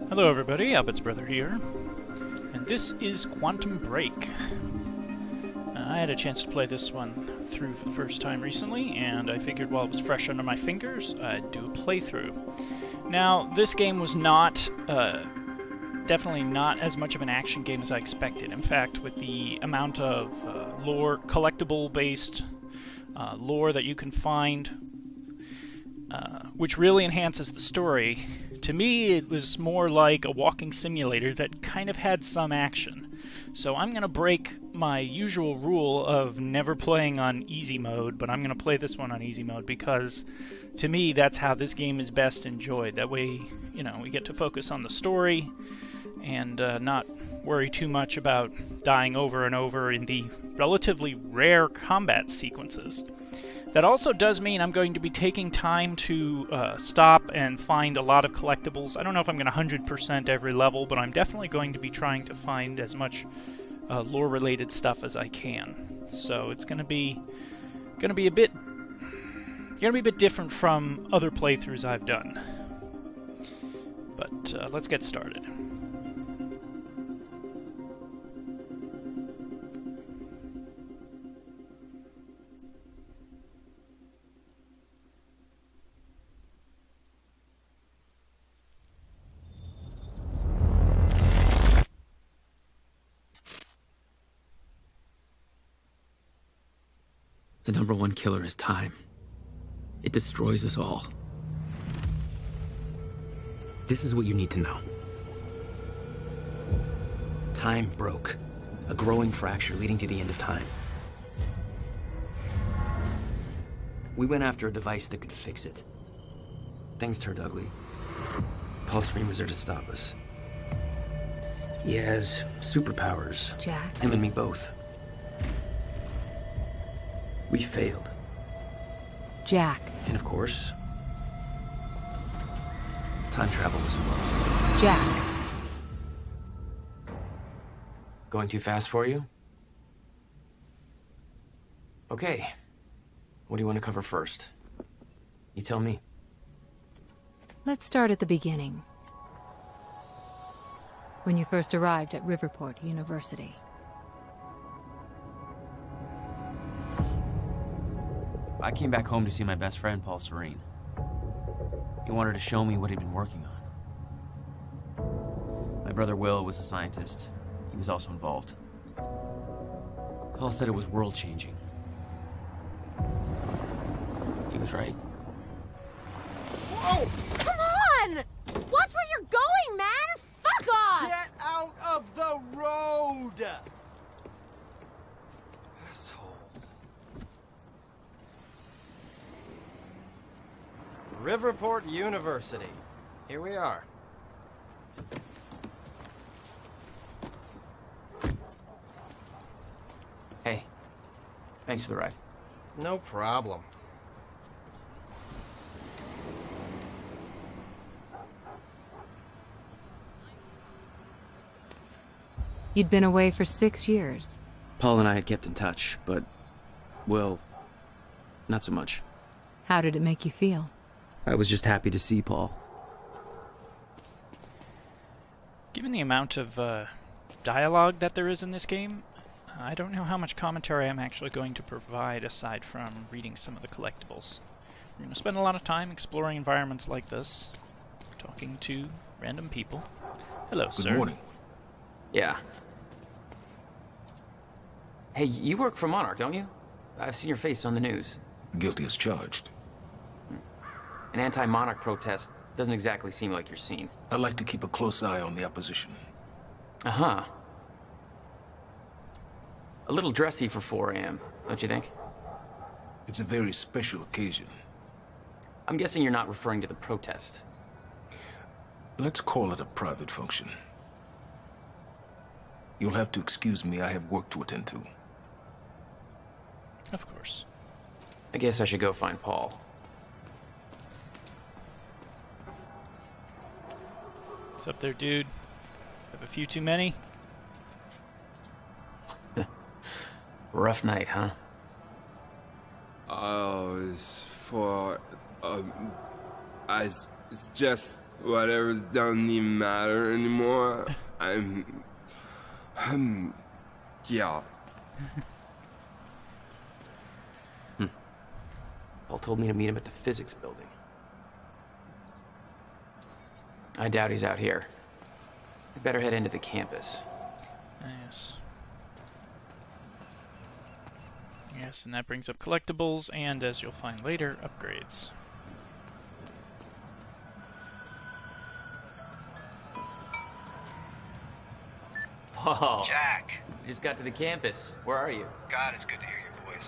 Hello everybody, Abbott's brother here, and this is Quantum Break. I had a chance to play this one through for the first time recently, and I figured while it was fresh under my fingers, I'd do a playthrough. Now, this game was not, definitely not as much of an action game as I expected. In fact, with the amount of lore, collectible-based lore that you can find, which really enhances the story, to me it was more like a walking simulator that kind of had some action. So I'm going to break my usual rule of never playing on easy mode, but I'm going to play this one on easy mode because to me that's how this game is best enjoyed. That way, you know, we get to focus on the story and not worry too much about dying over and over in the relatively rare combat sequences. That also does mean I'm going to be taking time to stop and find a lot of collectibles. I don't know if I'm going to 100% every level, but I'm definitely going to be trying to find as much lore-related stuff as I can. So it's going to be a bit different from other playthroughs I've done. But let's get started. The number one killer is time. It destroys us all. This is what you need to know. Time broke. A growing fracture leading to the end of time. We went after a device that could fix it. Things turned ugly. Paul Serene was there to stop us. He has superpowers. Jack? Him and me both. We failed. Jack. And of course, time travel was involved. Jack. Going too fast for you? Okay. What do you want to cover first? You tell me. Let's start at the beginning. When you first arrived at Riverport University. I came back home to see my best friend, Paul Serene. He wanted to show me what he'd been working on. My brother Will was a scientist. He was also involved. Paul said it was world-changing. He was right. Whoa! Come on! Watch where you're going, man! Fuck off! Get out of the road! Asshole. Riverport University. Here we are. Hey, thanks for the ride. No problem. You'd been away for 6 years. Paul and I had kept in touch, but, well, not so much. How did it make you feel? I was just happy to see Paul. Given the amount of dialogue that there is in this game, I don't know how much commentary I'm actually going to provide aside from reading some of the collectibles. We're going to spend a lot of time exploring environments like this, talking to random people. Hello, sir. Good morning. Yeah. Hey, you work for Monarch, don't you? I've seen your face on the news. Guilty as charged. An anti-Monarch protest doesn't exactly seem like your scene. I like to keep a close eye on the opposition. Uh-huh. A little dressy for 4 a.m., don't you think? It's a very special occasion. I'm guessing you're not referring to the protest. Let's call it a private function. You'll have to excuse me, I have work to attend to. Of course. I guess I should go find Paul. What's up there, dude? Have a few too many? Rough night, huh? It's for, it's just Whatever's doesn't even matter anymore. Yeah. Paul told me to meet him at the physics building. I doubt he's out here. I better head into the campus. Yes. Yes, and that brings up collectibles, and as you'll find later, upgrades. Whoa. Jack. We just got to the campus. Where are you? God, it's good to hear your voice.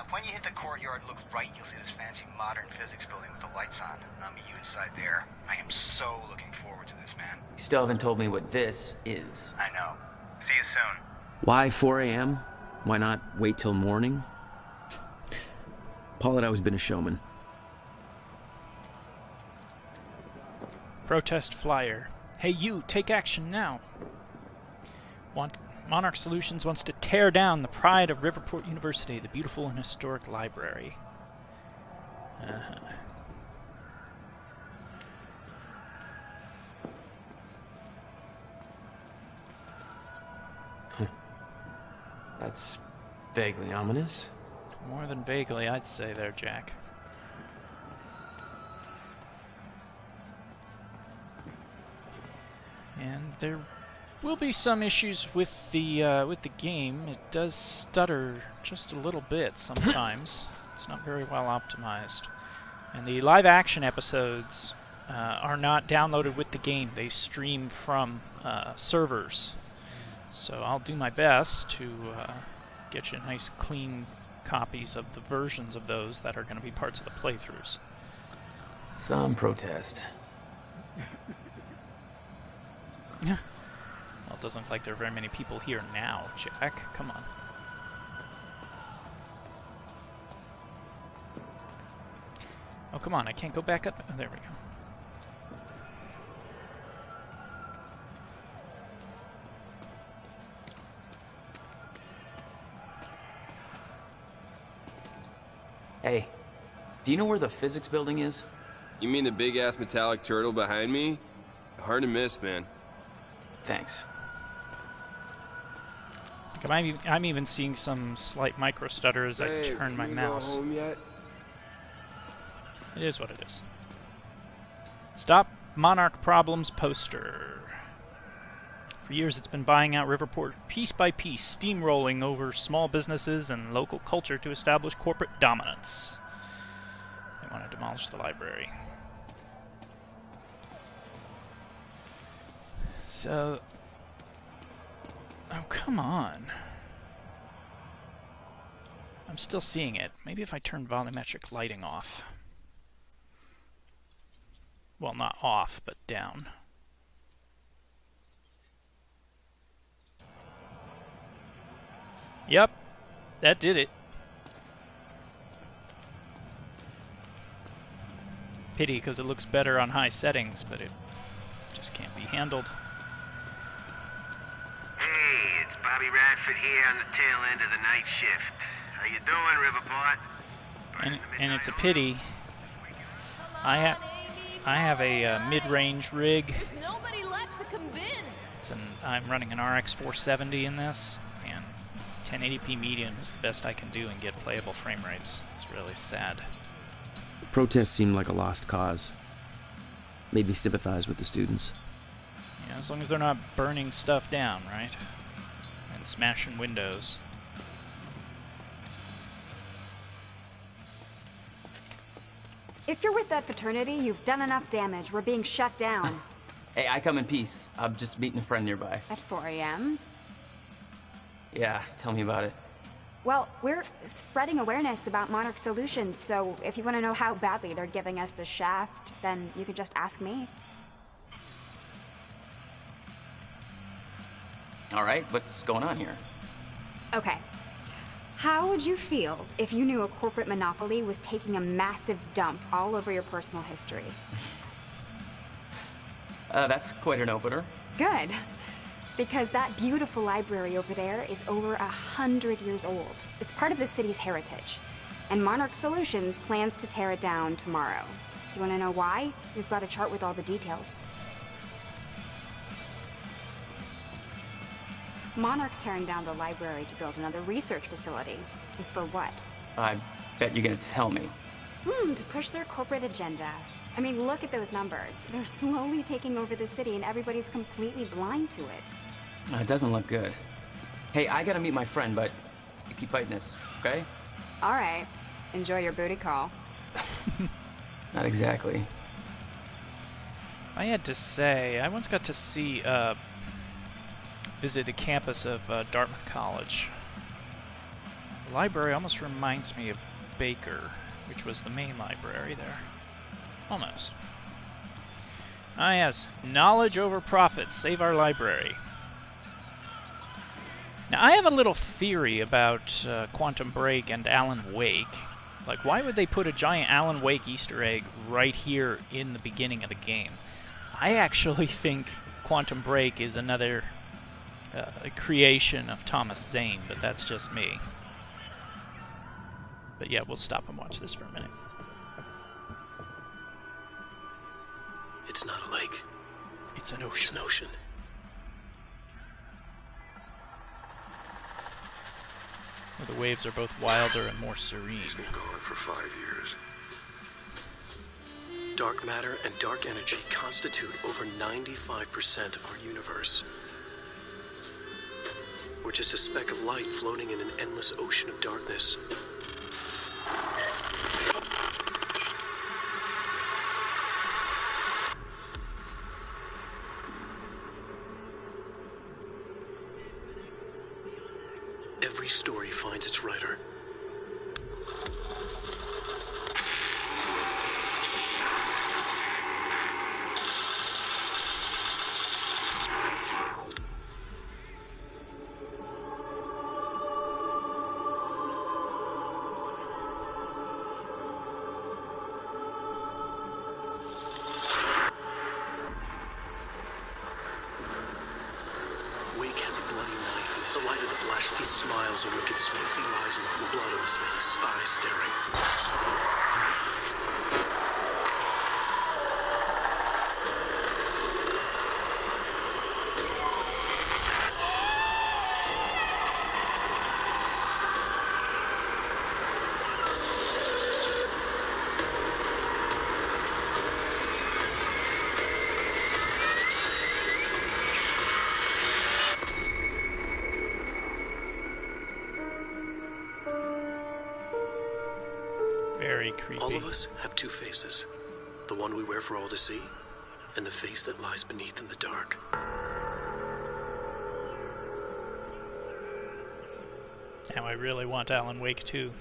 When you hit the courtyard, look right, you'll see this fancy modern physics building with the lights on. And I'll meet you inside there. I am so looking forward to this, man. You still haven't told me what this is. I know. See you soon. Why 4 a.m.? Why not wait till morning? Paul had always been a showman. Protest flyer. Hey you, take action now. Monarch Solutions wants to tear down the pride of Riverport University, the beautiful and historic library. That's vaguely ominous. More than vaguely, I'd say there, Jack. And there will be some issues with the game. It does stutter just a little bit sometimes. It's not very well optimized. And the live-action episodes are not downloaded with the game. They stream from servers. So I'll do my best to get you nice, clean copies of the versions of those that are going to be parts of the playthroughs. Some protest. Yeah. Well, it doesn't look like there are very many people here now, Jack. Come on. Oh, come on. I can't go back up. Oh, there we go. Hey, do you know where the physics building is? You mean the big-ass metallic turtle behind me? Hard to miss, man. Thanks. I'm even seeing some slight micro stutter as I turn my mouse. Go home yet? It is what it is. Stop Monarch Problems poster. For years it's been buying out Riverport piece by piece, steamrolling over small businesses and local culture to establish corporate dominance. They want to demolish the library. So... Oh, come on. I'm still seeing it. Maybe if I turn volumetric lighting off. Well, not off, but down. Yep, that did it. Pity, because it looks better on high settings, but it just can't be handled. Hey, it's Bobby Radford here on the tail end of the night shift. How you doing, Riverport? And it's a pity. I have a mid-range rig. There's nobody left to convince. I'm running an RX 470 in this, and 1080p medium is the best I can do and get playable frame rates. It's really sad. Protests seemed like a lost cause. Made me sympathize with the students. Yeah, as long as they're not burning stuff down, right? And smashing windows. If you're with that fraternity, you've done enough damage. We're being shut down. Hey, I come in peace. I'm just meeting a friend nearby. At 4 a.m.? Yeah, tell me about it. Well, we're spreading awareness about Monarch Solutions, so if you want to know how badly they're giving us the shaft, then you could just ask me. All right, what's going on here? Okay. How would you feel if you knew a corporate monopoly was taking a massive dump all over your personal history? That's quite an opener. Good. Because that beautiful library over there is over 100 years old. It's part of the city's heritage. And Monarch Solutions plans to tear it down tomorrow. Do you want to know why? We've got a chart with all the details. Monarch's tearing down the library to build another research facility. And for what? I bet you're gonna tell me. To push their corporate agenda. I mean, look at those numbers. They're slowly taking over the city and everybody's completely blind to it. It doesn't look good. Hey, I gotta meet my friend, but you keep fighting this, okay? All right. Enjoy your booty call. Not exactly. I had to say, I once got to visit the campus of Dartmouth College. The library almost reminds me of Baker, which was the main library there. Almost. Ah yes, knowledge over profits. Save our library. Now, I have a little theory about Quantum Break and Alan Wake. Like, why would they put a giant Alan Wake Easter egg right here in the beginning of the game? I actually think Quantum Break is another creation of Thomas Zane, but that's just me. But yeah, we'll stop and watch this for a minute. It's not a lake. It's an ocean. It's an ocean. Where the waves are both wilder and more serene. He's been gone for 5 years. Dark matter and dark energy constitute over 95% of our universe. We're just a speck of light floating in an endless ocean of darkness. Every story finds its writer. The light of the flashlight, he smiles a wicked smile. He lies enough in blood on his face, eyes staring. Very creepy. All of us have two faces. The one we wear for all to see, and the face that lies beneath in the dark. Now I really want Alan Wake 2.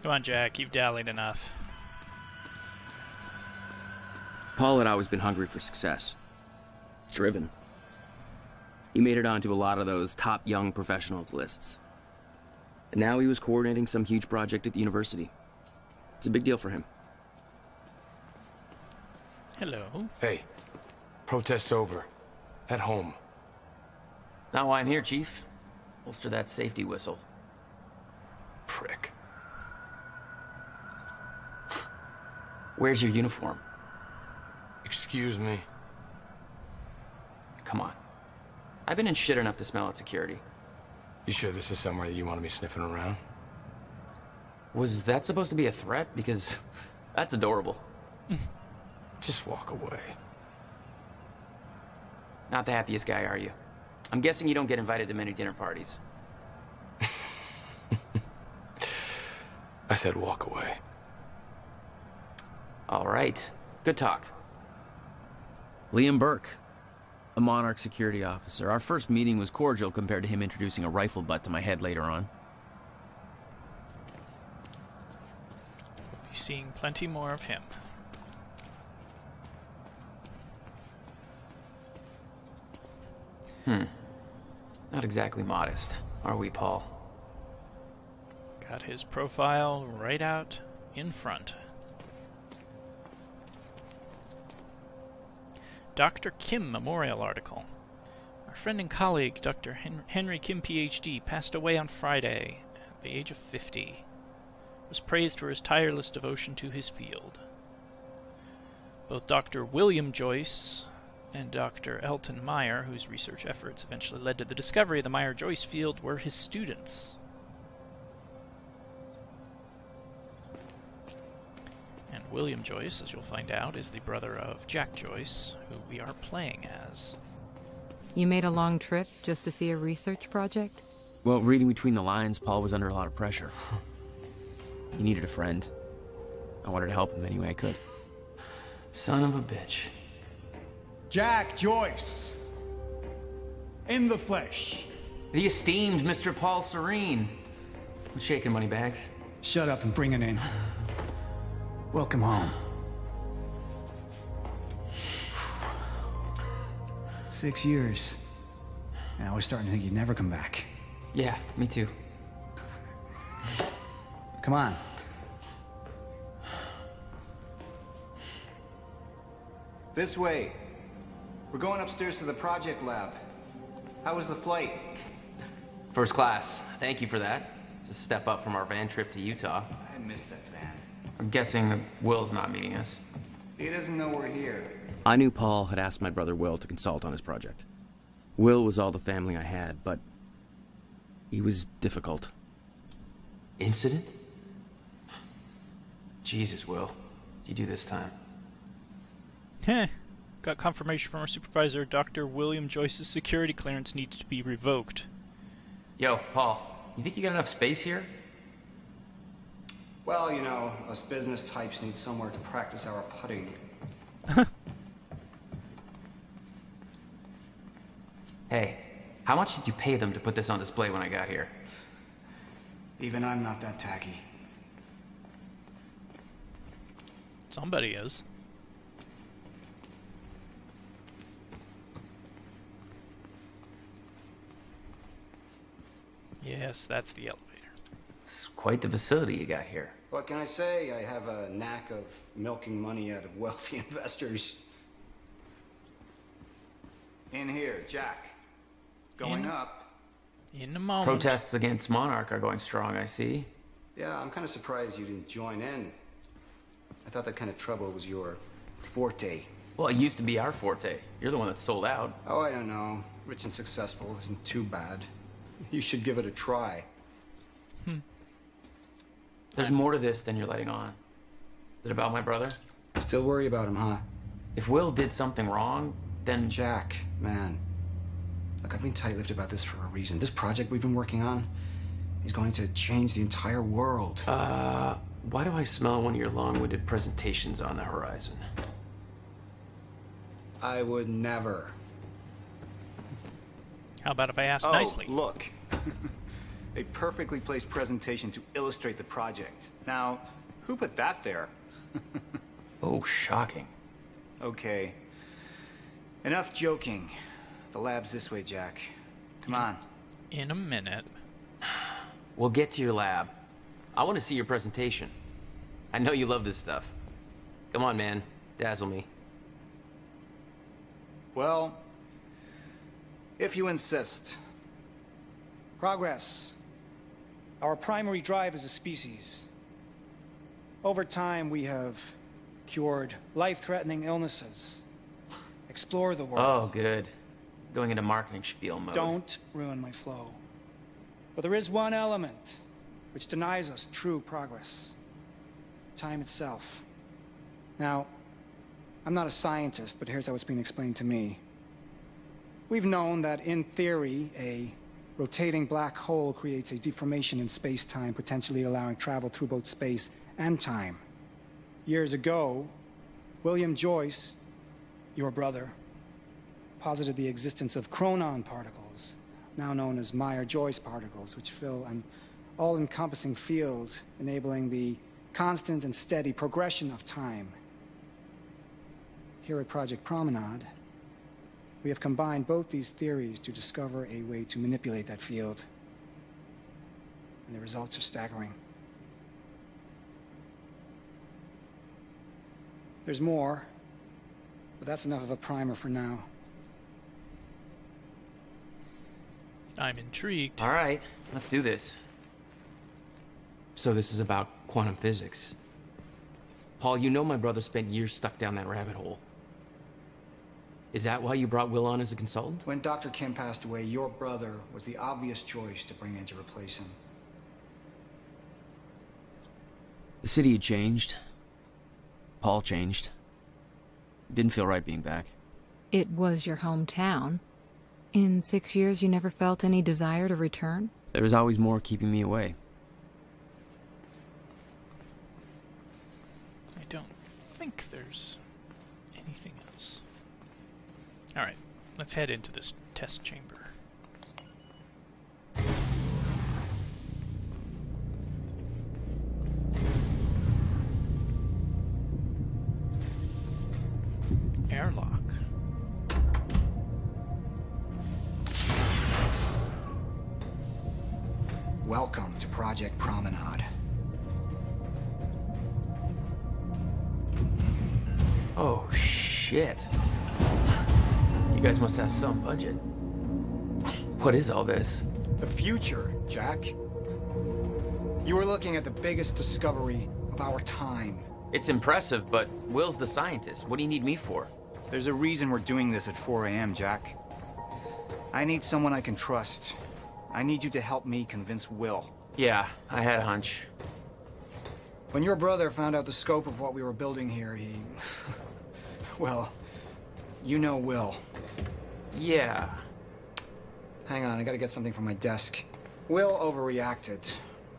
Come on, Jack, you've dallied enough. Paul had always been hungry for success. Driven. He made it onto a lot of those top young professionals lists. And now he was coordinating some huge project at the university. It's a big deal for him. Hello. Hey, protest's over. Head home. Not why I'm here, Chief. Holster that safety whistle. Prick. Where's your uniform? Excuse me? Come on. I've been in shit enough to smell at security. You sure this is somewhere that you want to be sniffing around? Was that supposed to be a threat? Because that's adorable. Just walk away. Not the happiest guy, are you? I'm guessing you don't get invited to many dinner parties. I said walk away. All right. Good talk. Liam Burke, a Monarch security officer. Our first meeting was cordial compared to him introducing a rifle butt to my head later on. We'll be seeing plenty more of him. Not exactly modest, are we, Paul? Got his profile right out in front. Dr. Kim Memorial Article. Our friend and colleague, Dr. Henry Kim, Ph.D., passed away on Friday at the age of 50. Was praised for his tireless devotion to his field. Both Dr. William Joyce and Dr. Elton Meyer, whose research efforts eventually led to the discovery of the Meyer-Joyce field, were his students. And William Joyce, as you'll find out, is the brother of Jack Joyce, who we are playing as. You made a long trip just to see a research project? Well, reading between the lines, Paul was under a lot of pressure. He needed a friend. I wanted to help him any way I could. Son of a bitch. Jack Joyce. In the flesh. The esteemed Mr. Paul Serene. What's shaking, Moneybags? Shut up and bring it in. Welcome home. 6 years. And I was starting to think you'd never come back. Yeah, me too. Come on. This way. We're going upstairs to the project lab. How was the flight? First class. Thank you for that. It's a step up from our van trip to Utah. I missed that van. I'm guessing that Will's not meeting us. He doesn't know we're here. I knew Paul had asked my brother Will to consult on his project. Will was all the family I had, but he was difficult. Incident? Jesus, Will. What'd you do this time? Heh. Got confirmation from our supervisor, Dr. William Joyce's security clearance needs to be revoked. Yo, Paul, you think you got enough space here? Well, you know, us business types need somewhere to practice our putting. Hey, how much did you pay them to put this on display when I got here? Even I'm not that tacky. Somebody is. Yes, that's the elevator. It's quite the facility you got here. What can I say? I have a knack of milking money out of wealthy investors. In here, Jack. Going up. In a moment. Protests against Monarch are going strong, I see. Yeah, I'm kind of surprised you didn't join in. I thought that kind of trouble was your forte. Well, it used to be our forte. You're the one that sold out. Oh, I don't know. Rich and successful isn't too bad. You should give it a try. There's more to this than you're letting on. Is it about my brother? Still worry about him, huh? If Will did something wrong, then... Jack, man. Look, I've been tight-lipped about this for a reason. This project we've been working on is going to change the entire world. Why do I smell one of your long-winded presentations on the horizon? I would never. How about if I ask nicely? Look. A perfectly placed presentation to illustrate the project. Now, who put that there? Oh, shocking. Okay. Enough joking. The lab's this way, Jack. Come on. In a minute. We'll get to your lab. I want to see your presentation. I know you love this stuff. Come on, man. Dazzle me. Well, if you insist. Progress. Our primary drive as a species. Over time, we have cured life-threatening illnesses. Explore the world. Oh, good. Going into marketing spiel mode. Don't ruin my flow. But there is one element which denies us true progress. Time itself. Now, I'm not a scientist, but here's how it's been explained to me. We've known that, in theory, a rotating black hole creates a deformation in space-time, potentially allowing travel through both space and time. Years ago, William Joyce, your brother, posited the existence of chronon particles, now known as Meyer-Joyce particles, which fill an all-encompassing field, enabling the constant and steady progression of time. Here at Project Promenade, we have combined both these theories to discover a way to manipulate that field. And the results are staggering. There's more, but that's enough of a primer for now. I'm intrigued. All right, let's do this. So this is about quantum physics. Paul, you know my brother spent years stuck down that rabbit hole. Is that why you brought Will on as a consultant? When Dr. Kim passed away, your brother was the obvious choice to bring in to replace him. The city had changed. Paul changed. Didn't feel right being back. It was your hometown. In 6 years, you never felt any desire to return? There was always more keeping me away. I don't think there's anything else. Alright, let's head into this test chamber. Airlock. Welcome to Project Promenade. Oh, shit. You guys must have some budget. What is all this? The future, Jack. You were looking at the biggest discovery of our time. It's impressive, but Will's the scientist. What do you need me for? There's a reason we're doing this at 4 a.m., Jack. I need someone I can trust. I need you to help me convince Will. Yeah, I had a hunch. When your brother found out the scope of what we were building here, he... well, you know Will. Yeah. Hang on, I gotta get something from my desk. Will overreacted.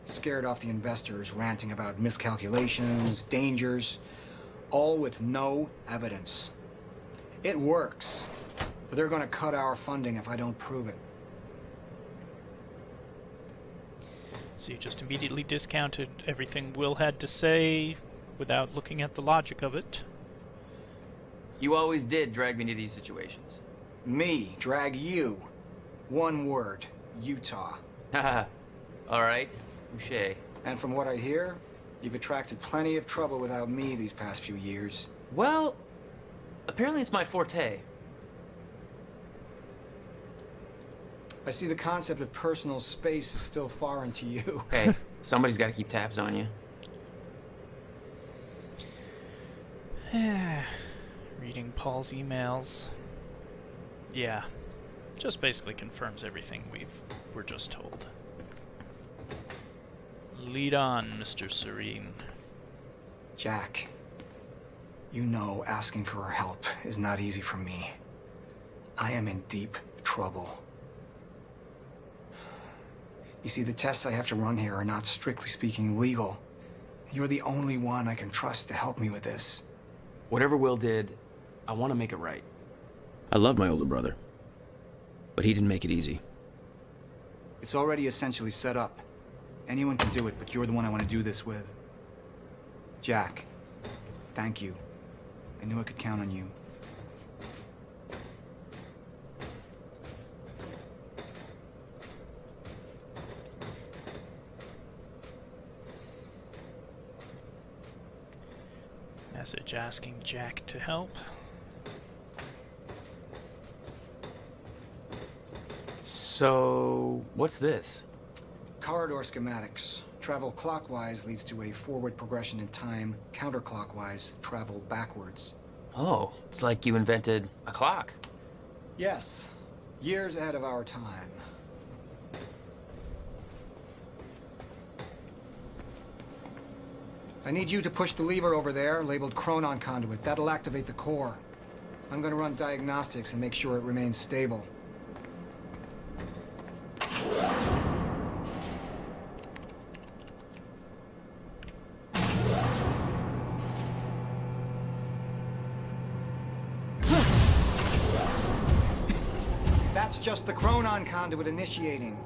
Scared off the investors, ranting about miscalculations, dangers, all with no evidence. It works, but they're gonna cut our funding if I don't prove it. So you just immediately discounted everything Will had to say without looking at the logic of it. You always did drag me to these situations. Me drag you. One word, Utah. Haha. All right. Touché. And from what I hear, you've attracted plenty of trouble without me these past few years. Well, apparently it's my forte. I see the concept of personal space is still foreign to you. Hey, somebody's got to keep tabs on you. Reading Paul's emails. Yeah, just basically confirms everything we're just told. Lead on, Mr. Serene. Jack, you know asking for her help is not easy for me. I am in deep trouble. You see, the tests I have to run here are not strictly speaking legal. You're the only one I can trust to help me with this. Whatever Will did, I want to make it right. I love my older brother, but he didn't make it easy. It's already essentially set up. Anyone can do it, but you're the one I want to do this with. Jack, thank you. I knew I could count on you. Message asking Jack to help. So, what's this? Corridor schematics. Travel clockwise leads to a forward progression in time. Counterclockwise, travel backwards. Oh, it's like you invented a clock. Yes. Years ahead of our time. I need you to push the lever over there, labeled Chronon Conduit. That'll activate the core. I'm gonna run diagnostics and make sure it remains stable. That's just the Chronon Conduit initiating.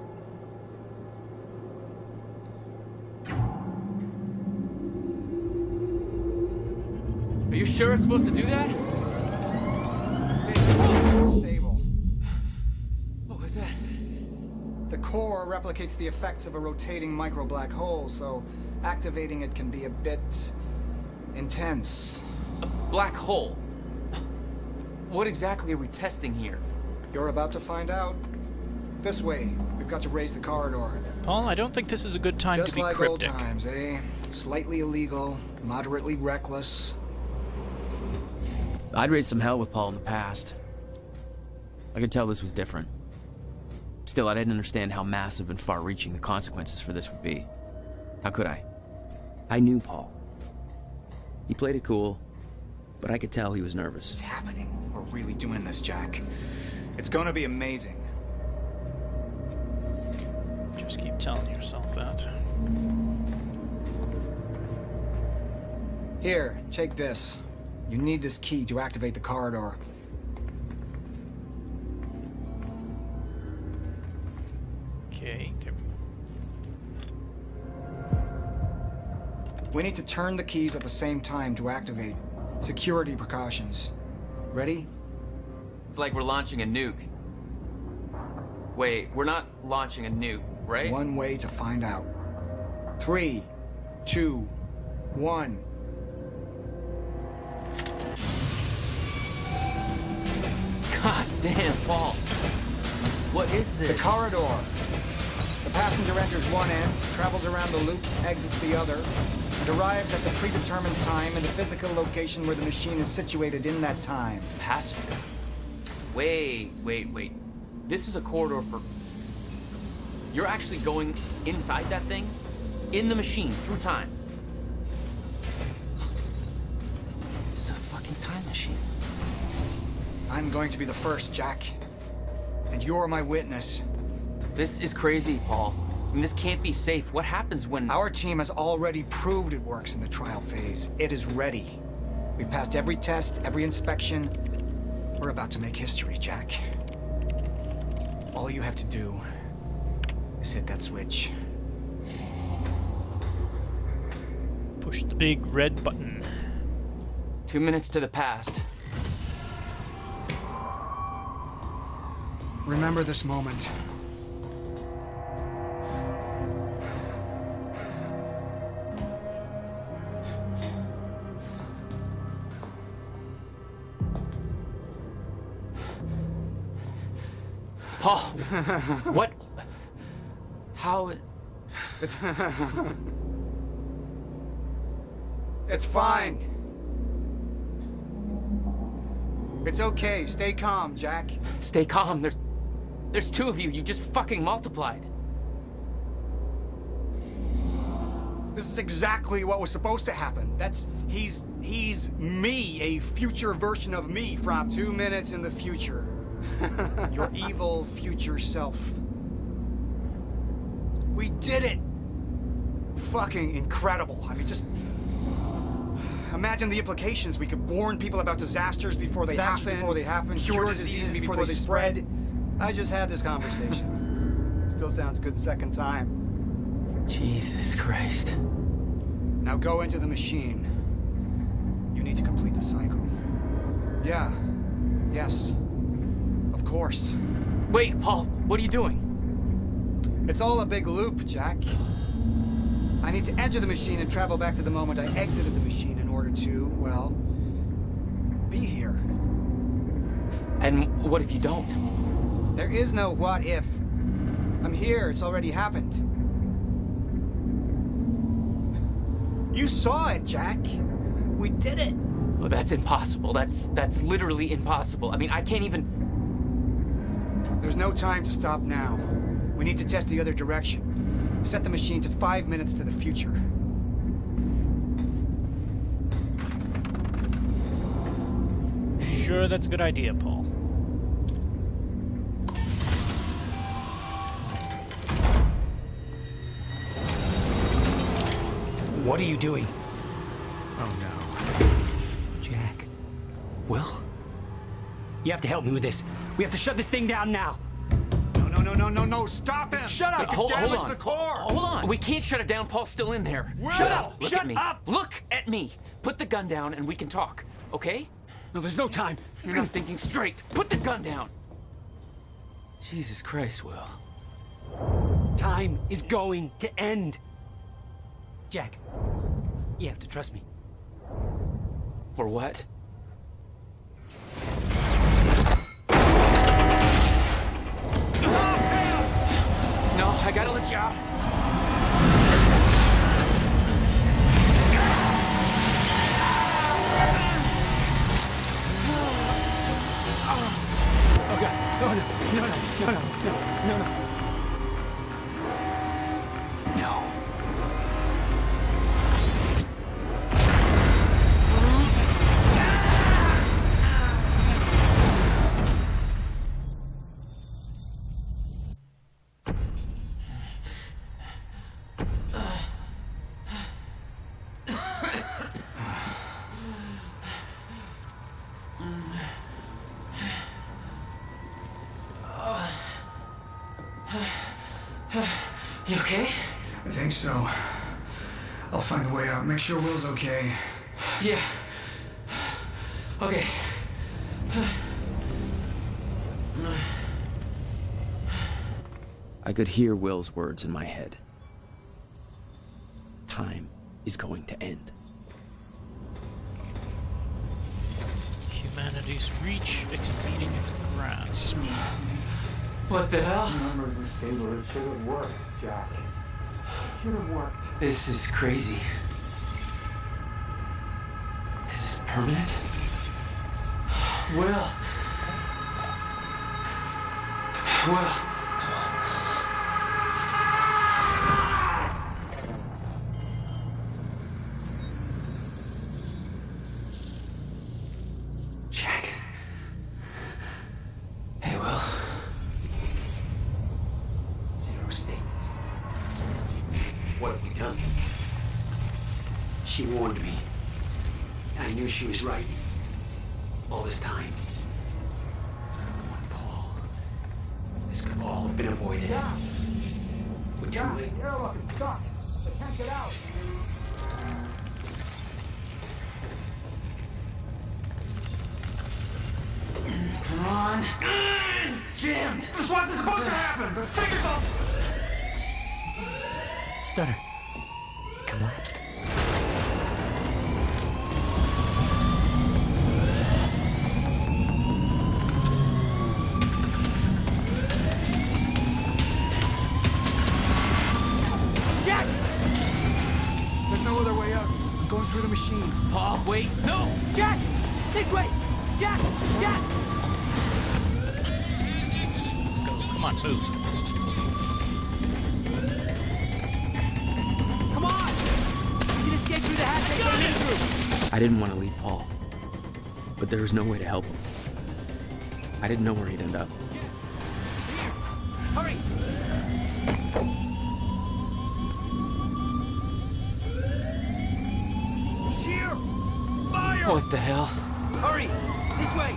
Are you sure it's supposed to do that? Stable. What was that? The core replicates the effects of a rotating micro-black hole, so activating it can be a bit intense. A black hole? What exactly are we testing here? You're about to find out. This way. We've got to raise the corridor. Paul, I don't think this is a good time Just to be like cryptic. old times, eh? Slightly illegal, moderately reckless. I'd raised some hell with Paul in the past. I could tell this was different. Still, I didn't understand how massive and far-reaching the consequences for this would be. How could I? I knew Paul. He played it cool, but I could tell he was nervous. What's happening? We're really doing this, Jack. It's gonna be amazing. Just keep telling yourself that. Here, take this. You need this key to activate the corridor. Okay. We need to turn the keys at the same time to activate. Security precautions. Ready? It's like we're launching a nuke. Wait, we're not launching a nuke, right? One way to find out. 3, 2, 1. God damn, Paul. What is this? The corridor. The passenger enters one end, travels around the loop, exits the other, and arrives at the predetermined time and the physical location where the machine is situated in that time. Passenger? Wait. This is a corridor for... You're actually going inside that thing? In the machine, through time? It's a fucking time machine. I'm going to be the first, Jack. And you're my witness. This is crazy, Paul. I mean, this can't be safe. What happens when... Our team has already proved it works in the trial phase. It is ready. We've passed every test, every inspection. We're about to make history, Jack. All you have to do is hit that switch. Push the big red button. 2 minutes to the past. Remember this moment. Paul, what? How? It's fine. It's okay. Stay calm, Jack. Stay calm. There's two of you. You just fucking multiplied. This is exactly what was supposed to happen. He's me, a future version of me from 2 minutes in the future. Your evil future self. We did it! Fucking incredible. I mean, just... Imagine the implications. We could warn people about disasters before they happen. Cure diseases before they spread. I just had this conversation. Still sounds good second time. Jesus Christ. Now go into the machine. You need to complete the cycle. Yeah. Yes. Of course. Wait, Paul, what are you doing? It's all a big loop, Jack. I need to enter the machine and travel back to the moment I exited the machine in order to, well, be here. And what if you don't? There is no what if. I'm here, it's already happened. You saw it, Jack. We did it. Oh, that's impossible. That's literally impossible. I mean, I can't even... There's no time to stop now. We need to test the other direction. Set the machine to 5 minutes to the future. Sure, that's a good idea, Paul. What are you doing? Oh no. Jack. Will? You have to help me with this. We have to shut this thing down now. No, stop him! Shut up! Hold on. The core! Hold on. We can't shut it down. Paul's still in there. Will! Shut up! Look Shut at me. up! Look at me. Put the gun down and we can talk, okay? No, there's no time. You're not thinking straight. Put the gun down. Jesus Christ, Will. Time is going to end. Jack, you have to trust me. Or what? Oh God! Oh no! No! No! You okay? I think so. I'll find a way out. Make sure Will's okay. Yeah. Okay. I could hear Will's words in my head. Time is going to end. Humanity's reach exceeding its grasp. What the hell? Remember this table, it should have worked, Jack. Should have worked. This is crazy. This is permanent? Will. Jack. Hey, Will. Zero state. What have we done? She warned me. I knew she was right. All this time. Paul. This could all have been avoided. Yeah. We're too late. The airlock is stuck. I can't get out. Come on. It's jammed. This wasn't supposed to happen, but figures all... Stutter. Collapsed. Jack! There's no other way out. I'm going through the machine. Paul, wait. No! Jack! This way! Jack! Jack! Let's go. Come on, move. Come on! We can escape through the hatch they came in through! I didn't want to leave Paul, but there was no way to help him. I didn't know where he'd end up. Hurry! He's here! Fire! What the hell? Hurry! This way!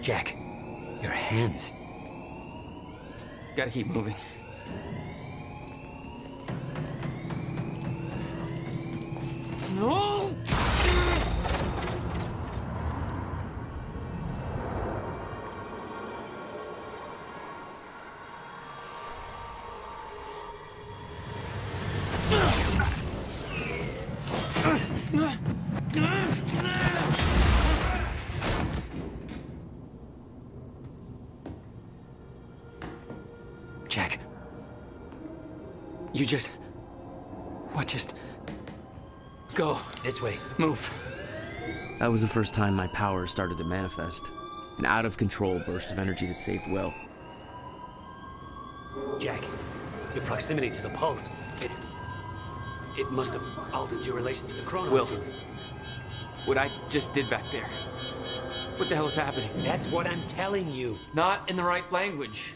Jack, your hands. Gotta keep moving. No! Jack. You just... What just... Go. This way. Move. That was the first time my power started to manifest. An out-of-control burst of energy that saved Will. Jack, your proximity to the pulse, it must have altered your relation to the chrono. Will, what I just did back there. What the hell is happening? That's what I'm telling you. Not in the right language.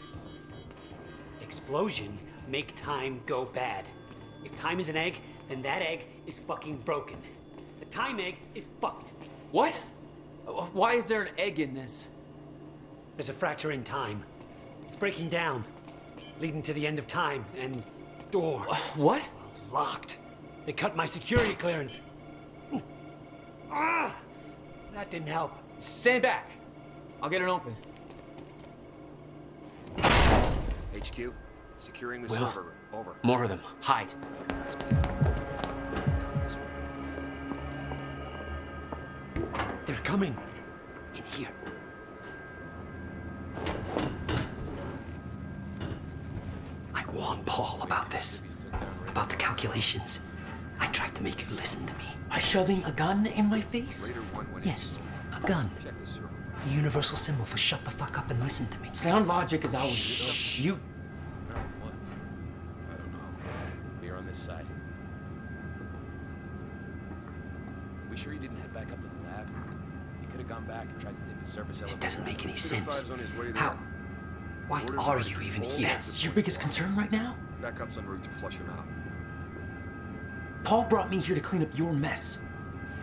Explosion make time go bad. If time is an egg, then that egg is fucking broken. The time egg is fucked. What? Why is there an egg in this? There's a fracture in time. It's breaking down, leading to the end of time, and door. What? Locked. They cut my security clearance. Ah! That didn't help. Stand back. I'll get it open. HQ, securing the Will, server room. Over. More of them. Hide. They're coming. In here. warned Paul about this. About the calculations. I tried to make you listen to me. By shoving a gun in my face? Yes, a gun. A universal symbol for shut the fuck up and listen to me. Sound logic is always... Shh. You... I don't know. Here on this side. We sure he didn't head back up to the lab? He could have gone back and tried to take the surface elevator. This doesn't make any sense. How? Why are you even here? That's your biggest concern right now? Backup's en route to flush him out. Paul brought me here to clean up your mess.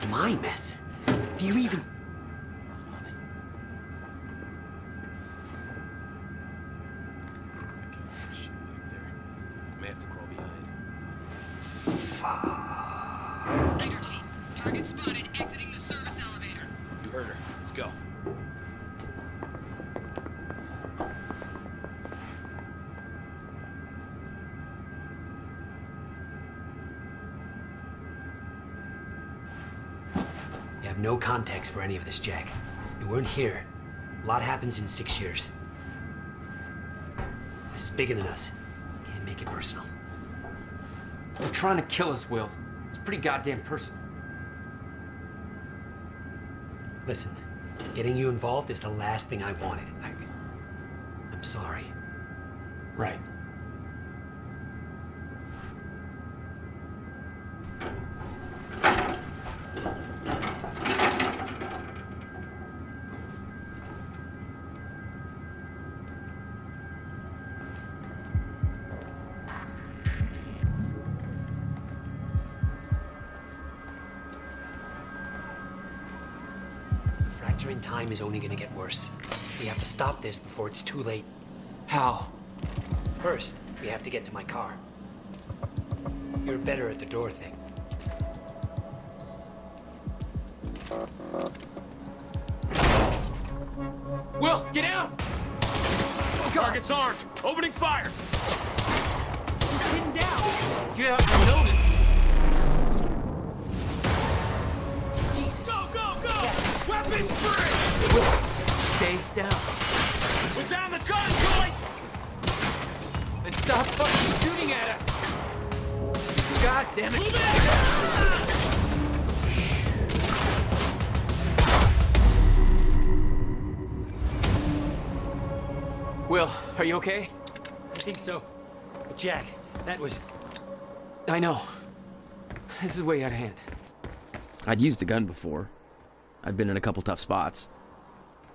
My mess? Do you even... I can't see shit back there. May have to crawl behind. Fuck. Tiger team, target spotted exiting the service elevator. You heard her. Let's go. You have no context for any of this, Jack. You weren't here. A lot happens in 6 years. This is bigger than us. Can't make it personal. They're trying to kill us, Will. It's pretty goddamn personal. Listen, getting you involved is the last thing I wanted. I'm sorry. Right. Fracturing time is only gonna get worse. We have to stop this before it's too late. How? First, we have to get to my car. You're better at the door thing. Will, get out! Target's armed! Opening fire! We're pinned down! Get out and notice! Jesus! Go, go, go! Weapons free! Will, stay down. Put down the gun, Joyce! And stop fucking shooting at us! God damn it! Move it! Will, are you okay? I think so. But Jack, that was... I know. This is way out of hand. I'd used a gun before. I'd been in a couple tough spots.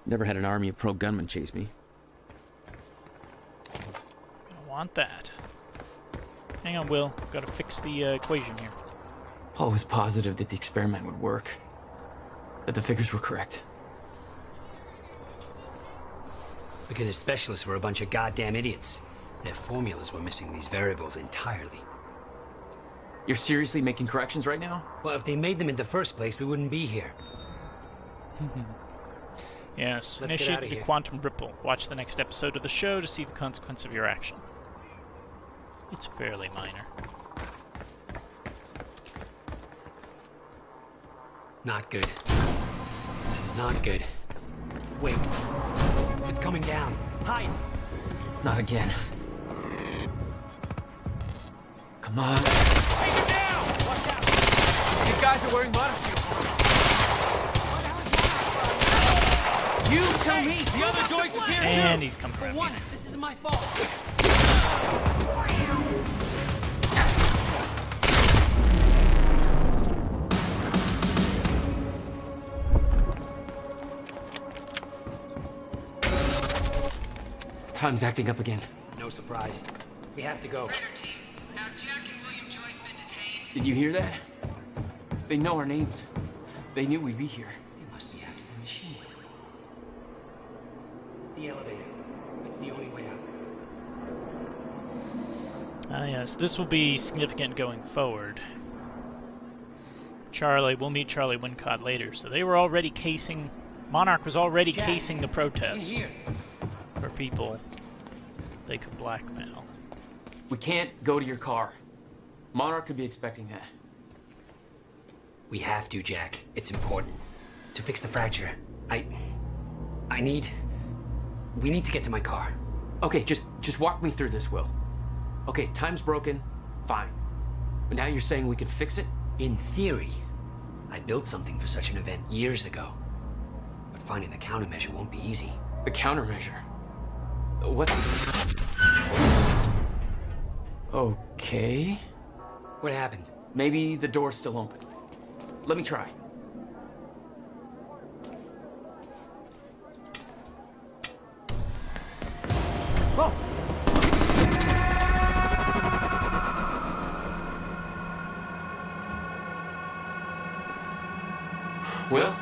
Never had an army of pro gunmen chase me. I want that. Hang on, Will. Gotta fix the equation here. Paul was positive that the experiment would work. That the figures were correct. Because the specialists were a bunch of goddamn idiots. Their formulas were missing these variables entirely. You're seriously making corrections right now? Well, if they made them in the first place, we wouldn't be here. Yes, Let's get initiate outta the here. quantum ripple. Watch the next episode of the show to see the consequence of your action. It's fairly minor. Not good. This is not good. Wait. It's coming down. Hide! Not again. Come on. Take it down! Watch out! These guys are wearing monosuits. You tell me! The other Joyce is here And too! he's come For around. once, this isn't my fault. Time's acting up again. No surprise. We have to go. Raider team, have Jack and William Joyce been detained? Did you hear that? They know our names. They knew we'd be here. They must be after the machine. The elevator. It's the only way out. Ah, yes, this will be significant going forward. We'll meet Charlie Wincott later. So they were already casing... Monarch was already Jack, casing the protest in here. for people they could blackmail. We can't go to your car. Monarch could be expecting that. We have to, Jack. It's important. To fix the fracture. We need to get to my car. Okay, just walk me through this, Will. Okay, time's broken. Fine. But now you're saying we can fix it? In theory. I built something for such an event years ago. But finding the countermeasure won't be easy. The countermeasure? What? Okay. What happened? Maybe the door's still open. Let me try. Oh! Will?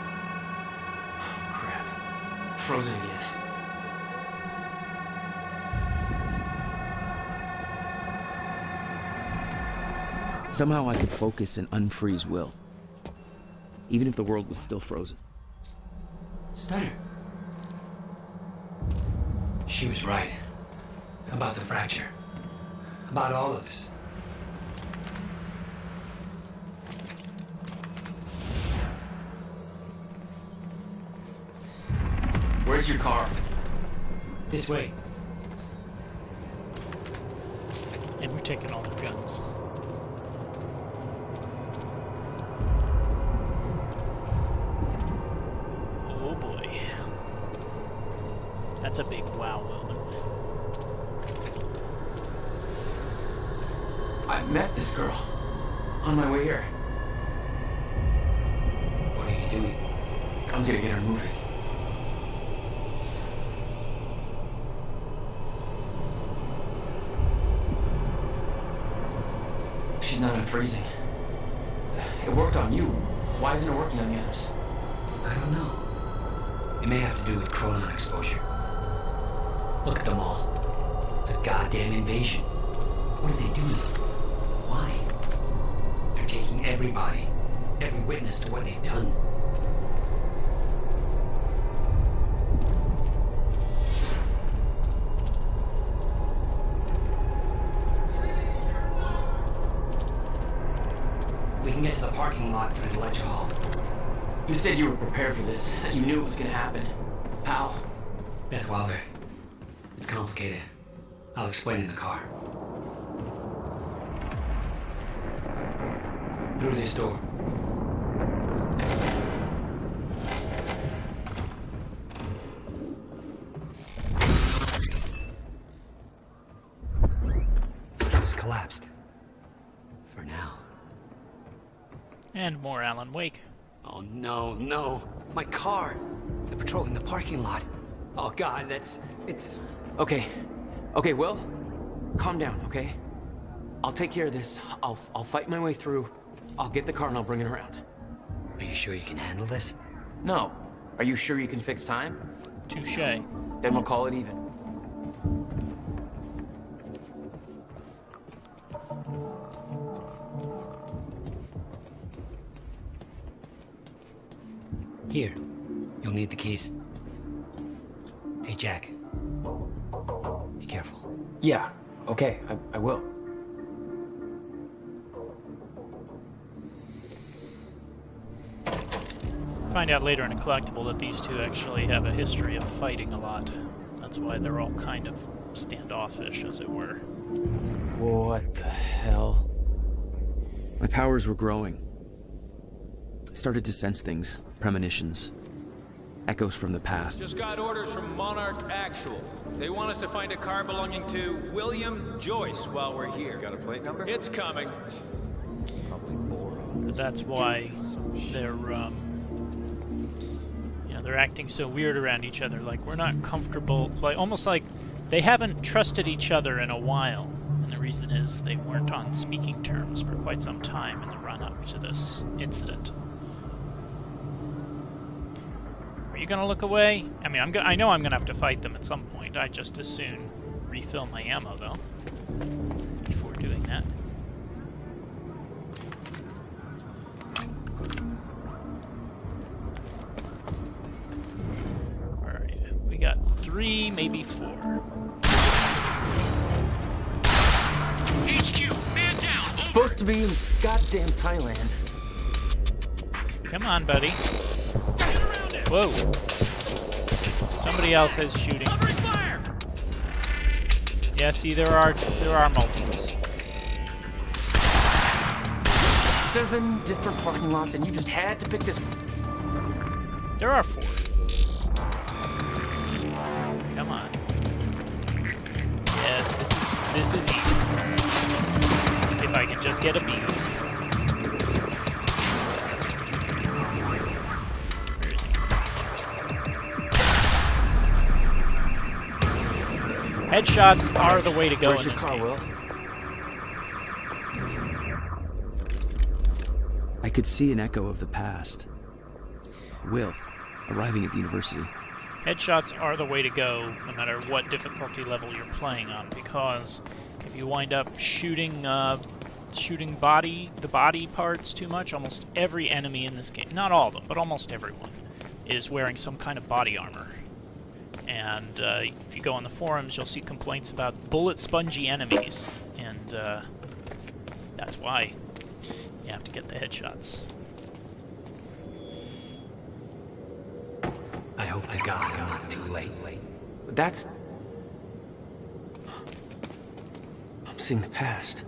Crap. Frozen again. Somehow I could focus and unfreeze Will. Even if the world was still frozen. Stutter. She was right. About the fracture. About all of this. Where's your car? This way. And we're taking all the guns. Oh boy. That's a big wow moment. I met this girl on my way here. What are you doing? I'm gonna get her moving. She's not unfreezing. It worked on you. Why isn't it working on the others? I don't know. It may have to do with chronon exposure. Look at them all. It's a goddamn invasion. What are they doing? Why? They're taking everybody, every witness to what they've done. We can get to the parking lot through the lecture hall. You said you were prepared for this, that you knew it was gonna happen. How? Beth Wilder. It's complicated. I'll explain in the car. Through this door. Stuff is collapsed. For now. And more Alan Wake. Oh no, no. My car. They're patrolling the parking lot. Oh god, it's... Okay. Okay, Will. Calm down, okay? I'll take care of this. I'll fight my way through. I'll get the car and I'll bring it around. Are you sure you can handle this? No. Are you sure you can fix time? Touche. Then we'll call it even. Here. You'll need the keys. Hey, Jack. Be careful. Yeah. Okay, I will. Find out later in a collectible that these two actually have a history of fighting a lot. That's why they're all kind of standoffish, as it were. What the hell? My powers were growing. I started to sense things, premonitions, echoes from the past. Just got orders from Monarch Actual. They want us to find a car belonging to William Joyce while we're here. Got a plate number? It's coming. It's probably boring. But that's why they're, they're acting so weird around each other. Like, we're not comfortable, like, almost like they haven't trusted each other in a while. And the reason is they weren't on speaking terms for quite some time in the run-up to this incident. Are you gonna look away? I mean, I know I'm gonna have to fight them at some point. I just as soon refill my ammo, though, before doing that. Alright, we got 3, maybe 4. HQ, man down. Over. Supposed to be in goddamn Thailand. Come on, buddy. Whoa. Somebody else is shooting. Covering fire. Yeah, see, there are multiples. 7 different parking lots, and you just had to pick this one. There are 4. Come on. Yes, this is easy. If I can just get a beat. Headshots are the way to go in this game. Will? I could see an echo of the past. Will, arriving at the university. Headshots are the way to go, no matter what difficulty level you're playing on, because if you wind up shooting the body parts too much, almost every enemy in this game, not all of them, but almost everyone, is wearing some kind of body armor. And if you go on the forums, you'll see complaints about bullet-spongy enemies, and that's why you have to get the headshots. I hope to God I'm not too late. That's... I'm seeing the past.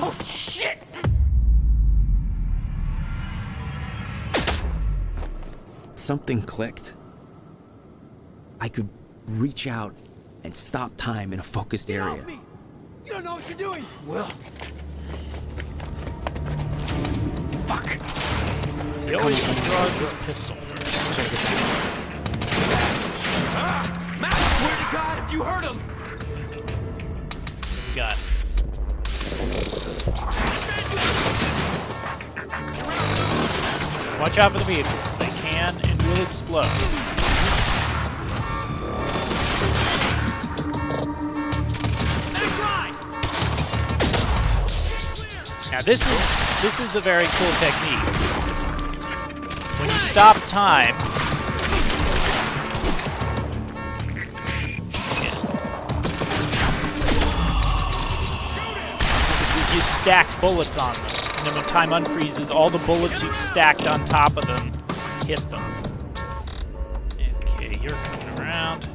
Oh, shit! Something clicked. I could reach out and stop time in a focused area. You don't know what you're doing! Will. Fuck. He always draws his pistol Matt, swear to God, if you hurt him! We got watch out for the vehicles. They can and will explode. Now this is a very cool technique. When you stop time, you stack bullets on them, and then when time unfreezes, all the bullets you've stacked on top of them hit them. Okay, you're coming around.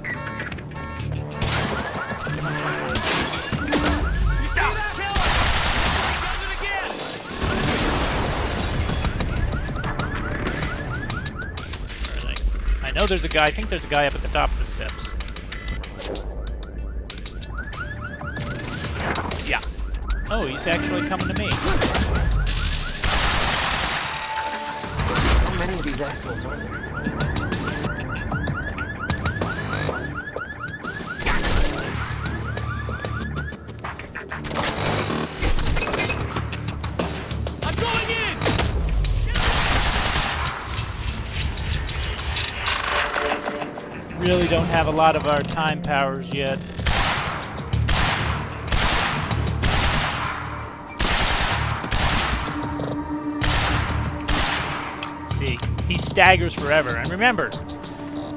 I know there's a guy. I think there's a guy up at the top of the steps. Yeah. Oh, he's actually coming to me. How many of these assholes are there? I'm going in! Really don't have a lot of our time powers yet. See, he staggers forever. And remember,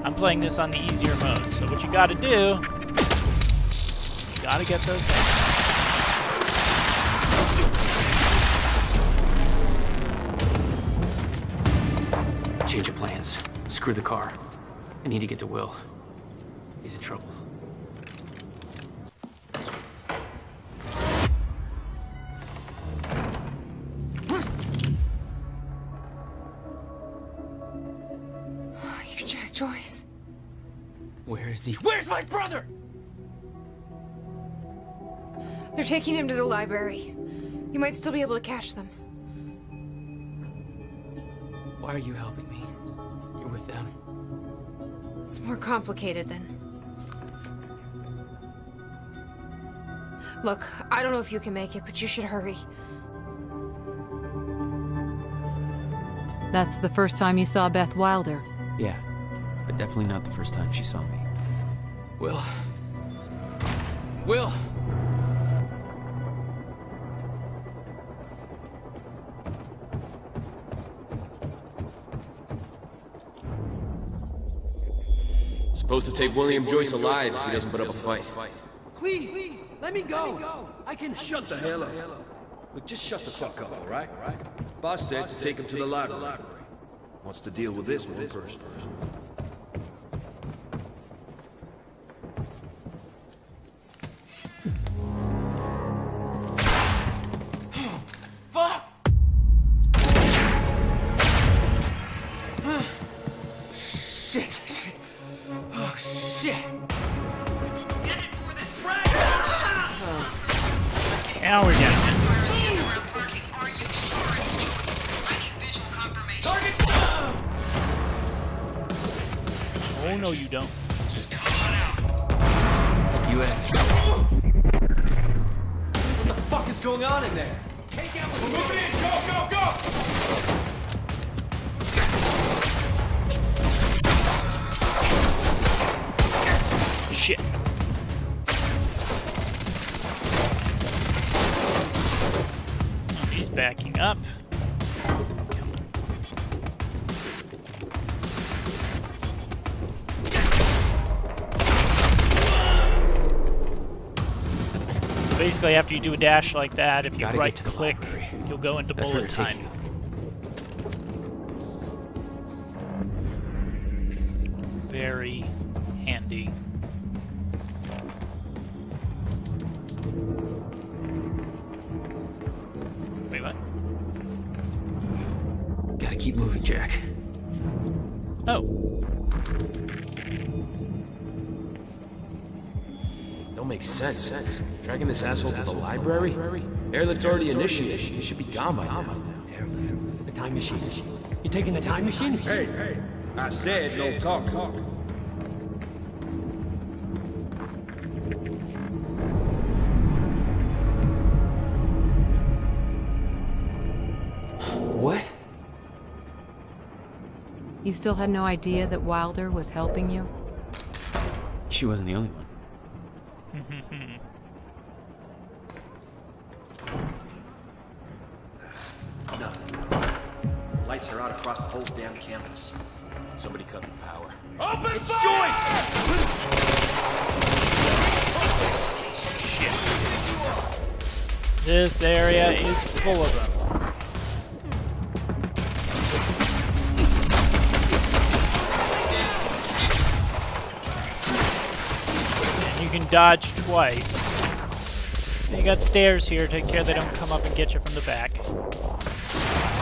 I'm playing this on the easier mode, so what you gotta do, you gotta get those heads. Change of plans. Screw the car. I need to get to Will. He's in trouble. You're Jack Joyce. Where is he? Where's my brother? They're taking him to the library. You might still be able to catch them. Why are you helping me? You're with them. It's more complicated than... Look, I don't know if you can make it, but you should hurry. That's the first time you saw Beth Wilder. Yeah, but definitely not the first time she saw me. Will. Will! Supposed to take William Joyce alive if he doesn't put up a fight. Please, let me go. I can... Shut the hell up. Look, just shut the fuck up, all right? Boss said to take him to the library. Wants to deal with this one first. Fuck! Shit. Oh, shit. Now we're getting it. Oh, no, you don't. Just come on out. U.S. What the fuck is going on in there? Take out what's moving in! Go! Shit. Oh, he's backing up. Basically, after you do a dash like that, if you right-click, you'll go into bullet time. Very handy. Wait, what? Gotta keep moving, Jack. Oh. Don't make sense. Dragging this asshole to the library? Airlift's already initiated. He should be gone by now. Airlift? The time machine? You taking the time machine? Hey. I said no talk. What? You still had no idea that Wilder was helping you? She wasn't the only one. Nothing. Lights are out across the whole damn campus. Somebody cut the power. Open fire! Shit. This area is full of them. And you can dodge twice. You got stairs here. Take care they don't come up and get you from the back.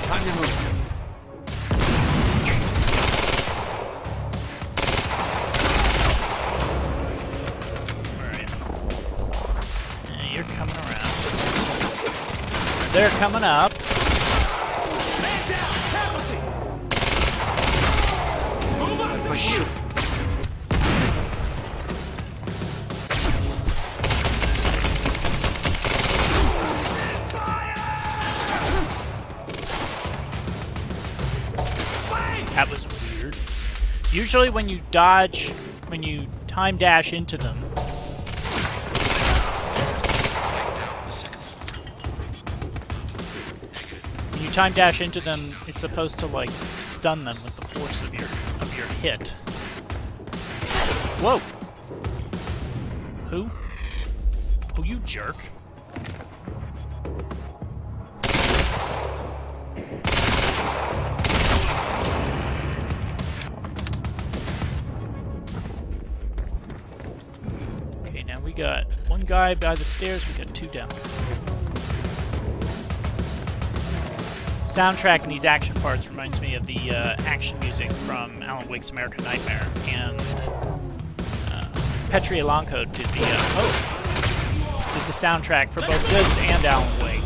Time to move. Where are you? Yeah, you're coming around. They're coming up. Man down! Casualty! Move up! For you. That was weird. Usually when you dodge, when you time dash into them, it's supposed to like stun them with the force of your hit. Whoa! Who? Oh, you jerk. Okay, now we got one guy by the stairs, we got two down. Soundtrack in these action parts reminds me of the action music from Alan Wake's American Nightmare, and Petri Elanco did the soundtrack for both this and Alan Wake.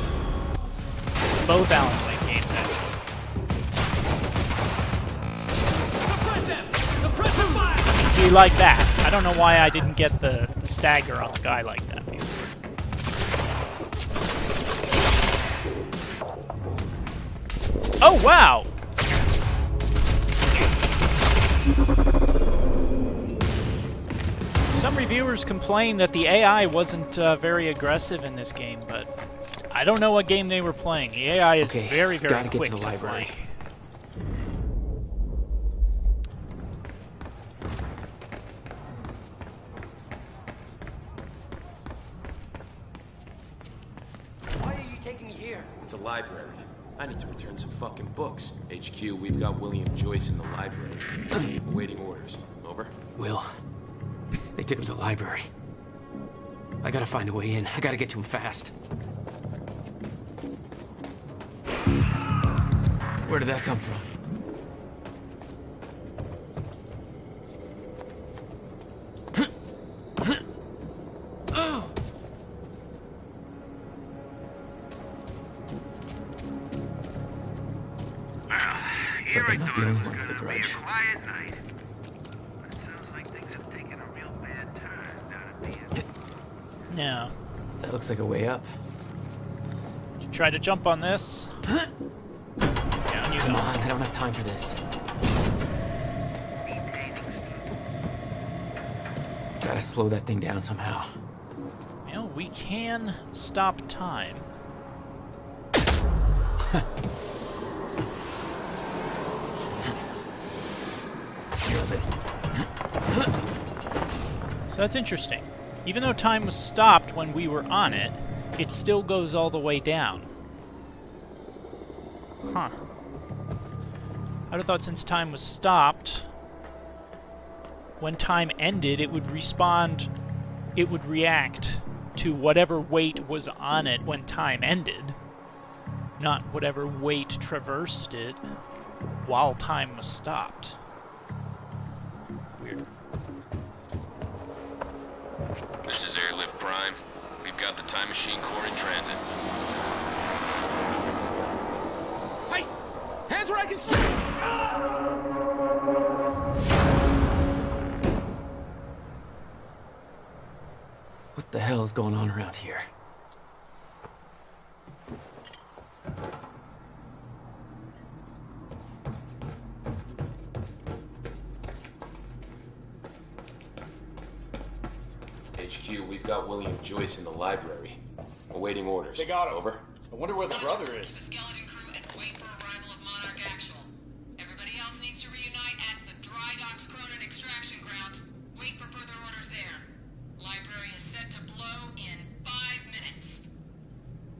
Both Alan Wake games, actually. Suppress fire! See, like that. I don't know why I didn't get the stagger on the guy like that before. Oh, wow! Some reviewers complained that the AI wasn't very aggressive in this game, but I don't know what game they were playing. The AI is very, very gotta quick get to the library. flank. Why are you taking me here? It's a library. I need to return some fucking books. HQ, we've got William Joyce in the library. Awaiting orders. Over. Will, they took him to the library. I gotta find a way in. I gotta get to him fast. Where did that come from? So they're not the only one with a grudge. No. That looks like a way up. Try to jump on this. Down you Come go. on, I don't have time for this. Gotta slow that thing down somehow. You know, we can stop time. So that's interesting. Even though time was stopped when we were on it, it still goes all the way down. Huh. I'd have thought since time was stopped, when time ended, it would respond, it would react to whatever weight was on it when time ended, not whatever weight traversed it while time was stopped. Weird. This is Airlift Prime. We've got the Time Machine Core in transit. Hey! Hands where I can see! What the hell is going on around here? HQ, we've got William Joyce in the library. Awaiting orders. They got him. Over. I wonder where the brother is. The skeleton crew and wait for arrival of Monarch Actual. Everybody else needs to reunite at the Dry Docks Cronin extraction grounds. Wait for further orders there. Library is set to blow in 5 minutes.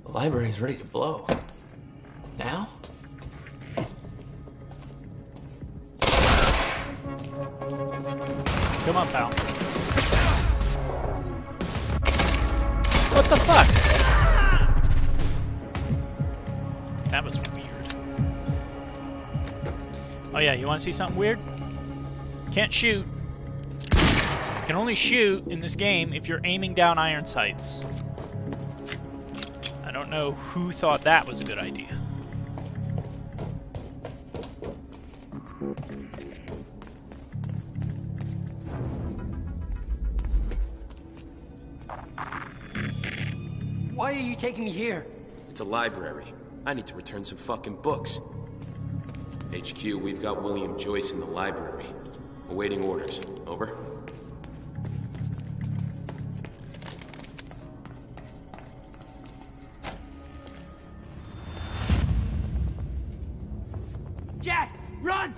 The library's ready to blow. Now? Come on, pal. What the fuck? That was weird. Oh yeah, you want to see something weird? Can't shoot. You can only shoot in this game if you're aiming down iron sights. I don't know who thought that was a good idea. Why are you taking me here? It's a library. I need to return some fucking books. HQ, we've got William Joyce in the library. Awaiting orders. Over. Jack, run!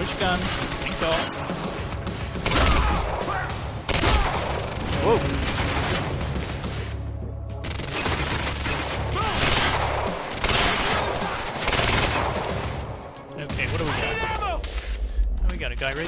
Switch guns. Think off. Whoa. Okay, what do we got? Oh, we got a guy right there.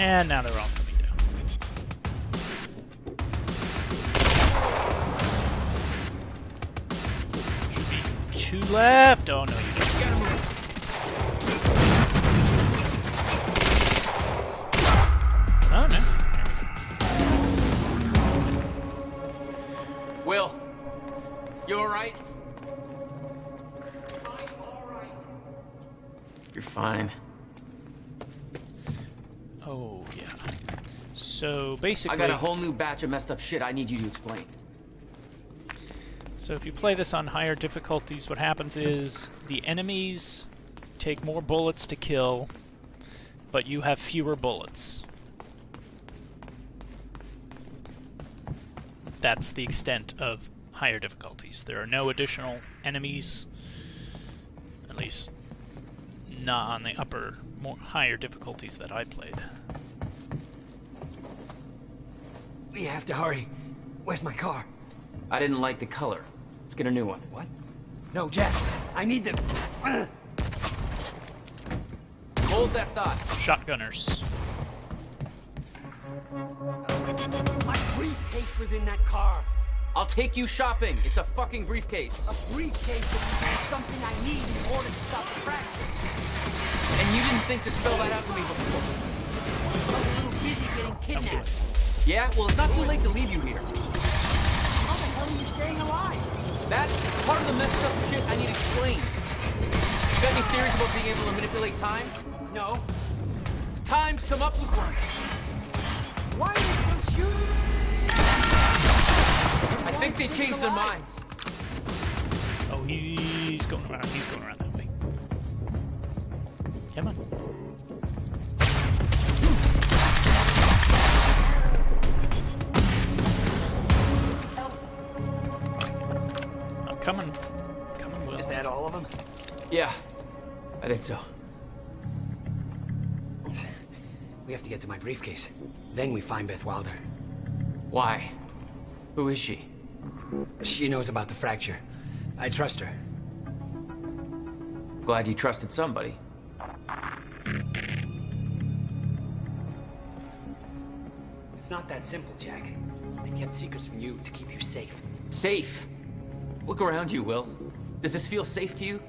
And now they're all coming down. Should be 2 left. Oh no, you don't. Oh no. right? You're fine. Oh, yeah. So, basically... I got a whole new batch of messed up shit I need you to explain. So if you play this on higher difficulties, what happens is the enemies take more bullets to kill, but you have fewer bullets. That's the extent of higher difficulties. There are no additional enemies, at least not on the higher difficulties that I played. We have to hurry. Where's my car? I didn't like the color. Let's get a new one. What? No, Jack. I need the... Hold that thought. Shotgunners. My briefcase was in that car. I'll take you shopping. It's a fucking briefcase. A briefcase is something I need in order to stop the fractures. And you didn't think to spell that out to me before. I was a little busy getting kidnapped. Yeah? Well, it's not too late to leave you here. How the hell are you staying alive? That's part of the messed up shit I need explained. You got any theories about being able to manipulate time? No. It's time to come up with one. Why are you still shooting? I think they changed their minds. Oh, he's going around. He's going around that way. Come on. I'm coming. Coming, Will. Is that all of them? Yeah, I think so. We have to get to my briefcase. Then we find Beth Wilder. Why? Who is she? She knows about the fracture. I trust her. Glad you trusted somebody. It's not that simple, Jack. I kept secrets from you to keep you safe. Safe? Look around you, Will. Does this feel safe to you?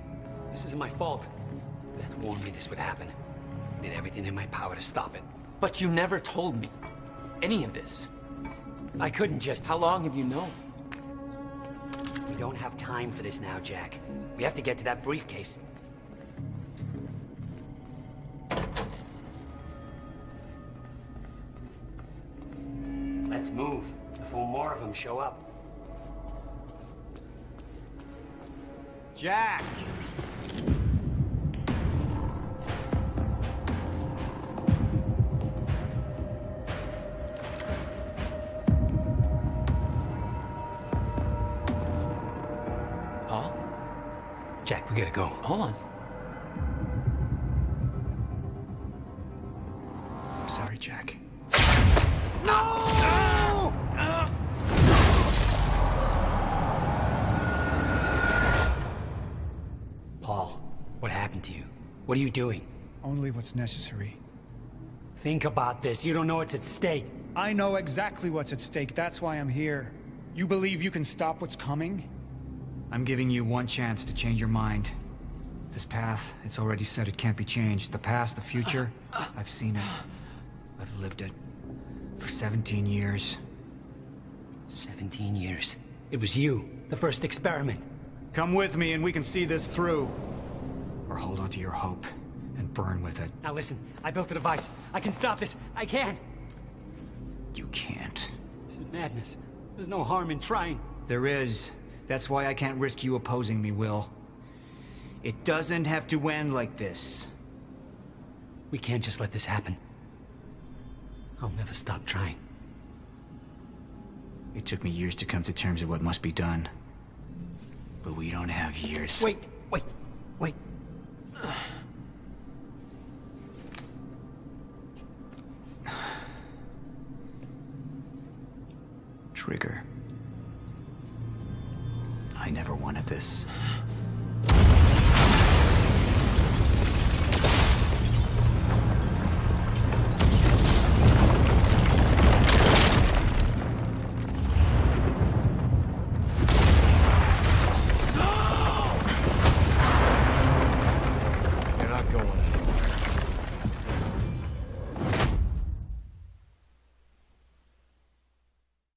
This isn't my fault. Beth warned me this would happen. I did everything in my power to stop it. But you never told me any of this. I couldn't just... How long have you known? We don't have time for this now, Jack. We have to get to that briefcase. Let's move before more of them show up. Jack! Paul? Jack, we gotta go. Hold on. I'm sorry, Jack. No! Paul, what happened to you? What are you doing? Only what's necessary. Think about this. You don't know what's at stake. I know exactly what's at stake. That's why I'm here. You believe you can stop what's coming? I'm giving you one chance to change your mind. This path, it's already said it can't be changed. The past, the future, I've seen it. I've lived it. For 17 years. 17 years. It was you, the first experiment. Come with me and we can see this through. Or hold on to your hope and burn with it. Now listen, I built a device. I can stop this. I can. You can't. This is madness. There's no harm in trying. There is. That's why I can't risk you opposing me, Will. It doesn't have to end like this. We can't just let this happen. I'll never stop trying. It took me years to come to terms with what must be done. But we don't have years. Wait. Trigger. I never wanted this.